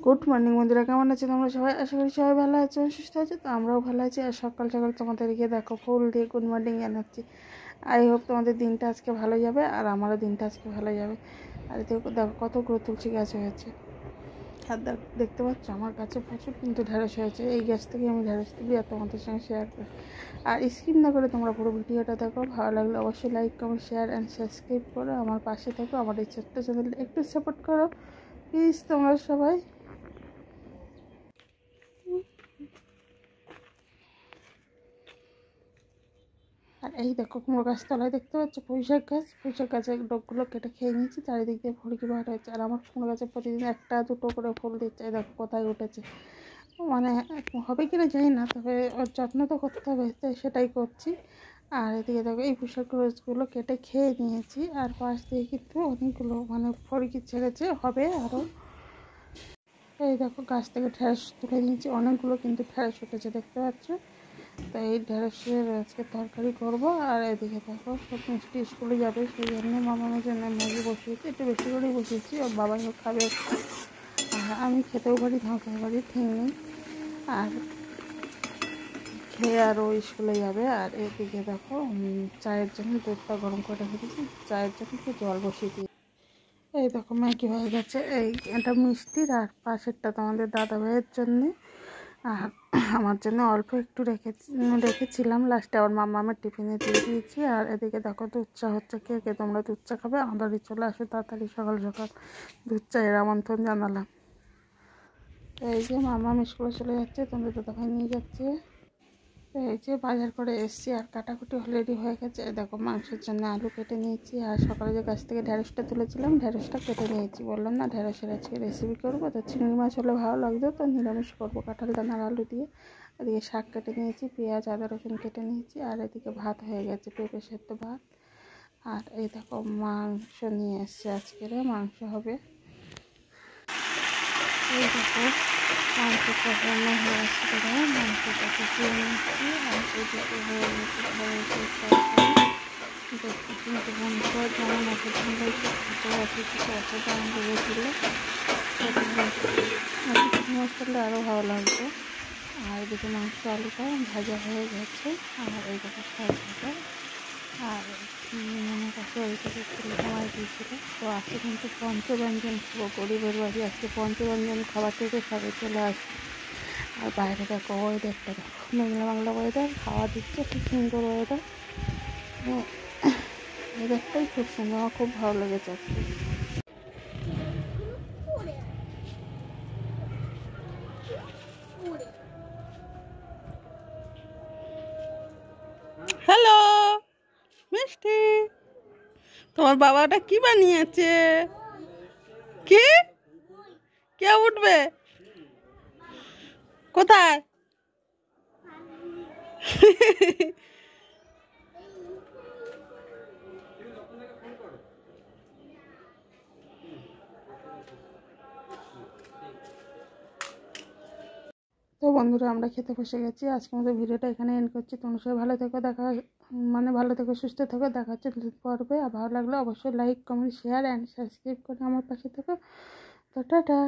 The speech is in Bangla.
গুড মর্নিং বন্ধুরা, কেমন আছে তোমরা সবাই? আশা করি সবাই ভালো আছে, সুস্থ আছে। তো আমরাও ভালো আছি। আর সকাল সকাল তোমাদেরকে দেখো ফুল দিয়ে গুড মর্নিং জানাচ্ছি। আই হোপ তোমাদের দিনটা আজকে ভালো যাবে, আর আমারও দিনটা আজকে ভালো যাবে। আর দেখো দেখো কতগুলো তুলসী গাছ হয়েছে। আর দেখতে পাচ্ছ আমার গাছে প্রচুর কিন্তু ঢেঁড়স হয়েছে। এই গাছ থেকে আমি ঢেঁড়স তুলি আর তোমাদের সঙ্গে শেয়ার করি। আর স্কিপ না করে তোমরা পুরো ভিডিওটা দেখো। ভালো লাগলে অবশ্যই like comment share and subscribe করো। আমার পাশে থেকো, আমার এই ছোট্ট চ্যানেলটা একটু সাপোর্ট করো প্লিজ তোমরা সবাই। আর এই দেখো কুমড়ো গাছ তলায় দেখতে পাচ্ছ পুঁইশাক গাছের ডগগুলো কেটে খেয়ে নিয়েছি। চারিদিক দিয়ে ফুলকি বার হয়েছে। আর আমার কুমড়ো গাছে প্রতিদিন একটা দুটো করে ফুল দিচ্ছে। এই দেখো কোথায় উঠেছে, মানে হবে কিনা জানি না, তবে ওর যত্ন তো করতে হবে, তাই সেটাই করছি। আর এদিকে দেখো এই পুঁইশাক গাছগুলো কেটে খেয়ে নিয়েছি। আর পাশ দিয়ে কিন্তু অনেকগুলো মানে ফুলকি ছেড়েছে, হবে আরও। এই দেখো গাছ থেকে ঢেঁড়স তুলে নিয়েছি, অনেকগুলো কিন্তু ঢেঁড়স উঠেছে দেখতে পাচ্ছ। তো এই ঢেঁড়সের আজকে তরকারি করবো। আর এদিকে দেখো সব মিষ্টি স্কুলে যাবে, সেই জন্য মামার জন্য ম্যাগি বসিয়েছি, একটু বেশি করেই বসিয়েছি। ওর বাবাইও খাবে। আর আমি খেতেও পারি ধাঁকাও পারি, ঠিক নেই। আর খেয়ে আর ও স্কুলে যাবে। আর এদিকে দেখো চায়ের জন্য দুধটা গরম করে রেখেছি, চায়ের জন্য একটু জল বসিয়ে দিই। এই দেখো ম্যাগি হয়ে গেছে। এটা মিষ্টির, আর পাশেরটা তোমাদের দাদা ভাইয়ের জন্যে। আর আমার জন্য অল্প একটু রেখেছিলাম, লাস্টে আমার মামার টিফিনে দিয়ে দিয়েছি। আর এদিকে দেখো দুধ চা হচ্ছে। কে কে তোমরা দুধ চা খাবে? আমাদের চলে আসো তাড়াতাড়ি, সকাল সকাল দুধ চায়ের আমন্ত্রণ জানালাম। এই যে মামা স্কুলে চলে যাচ্ছে, তোমাদের দাদা ভাই নিয়ে যাচ্ছে। এই যে বাজার করে এসছি, আর কাটাকুটি অলরেডি হয়ে গেছে। দেখো মাংসের জন্য আলু কেটে নিয়েছি। আর সকালে যে গাছ থেকে ঢেঁড়সটা তুলেছিলাম, ঢেঁড়সটা কেটে নিয়েছি। বললাম না ঢেঁড়সের আজকে রেসিপি করবো, তো চিংড়ি মাছ হলে ভালো লাগতো, তো নিরামিষ করবো কাঁঠাল দানার আলু দিয়ে। এদিকে শাক কেটে নিয়েছি, পেঁয়াজ আদা রসুন কেটে নিয়েছি। আর এদিকে ভাত হয়ে গেছে, পেঁপে সেদ্ধ ভাত। আর এই দেখো মাংস নিয়ে এসছে, আজকের মাংস হবে। এই দেখো মাংস কষানো হয়ে আসছে, মাংসটা কষিয়ে নিচ্ছি। আর এইদিকে হয়ে গেছে দেখতে কিন্তু বন্ধুরা যেমন অসাধারণ লাগছে, খেতেও আছে কিছু অসাধারণ লেগেছিলো। চিংড়ি মাছ করলে আরও ভালো লাগবে। আর এদিকে মাংস আলুটা ভাজা হয়ে গেছে। আর এই দেখো শাক ভাজা। আর মনে কাছে ওই থেকে ছেলে সময় দিয়েছিল। তো আজকে কিন্তু পঞ্চব্যঞ্জন খাবো, গরিবের বাড়ি আজকে পঞ্চব্যঞ্জন খাবার থেকে সবাই চলে আসবে। আর বাইরে দেখো ওয়েদারটা দেখো, মেঘলা বাংলা ওয়েদার, হাওয়া দিচ্ছে, খুব সুন্দর ওয়েদার। ওয়েদারটাই খুব সুন্দর, আমার খুব ভালো লেগেছে আজকে। হ্যালো মিষ্টি, তোমার বাবাটা কি বানিয়েছে? কি কে উঠবে কোথায়? তো বন্ধুরা আমরা খেতে বসে গেছি। আজকের মতো ভিডিওটা এখানে এন্ড করছি। তোমরা সবাই ভালো থেকো, ভালো থেকো, সুস্থ থেকো। দেখা হচ্ছে পর্বে। আর ভালো লাগলে অবশ্যই like comment share and subscribe করে আমার পাশে থেকো। তো টাটা।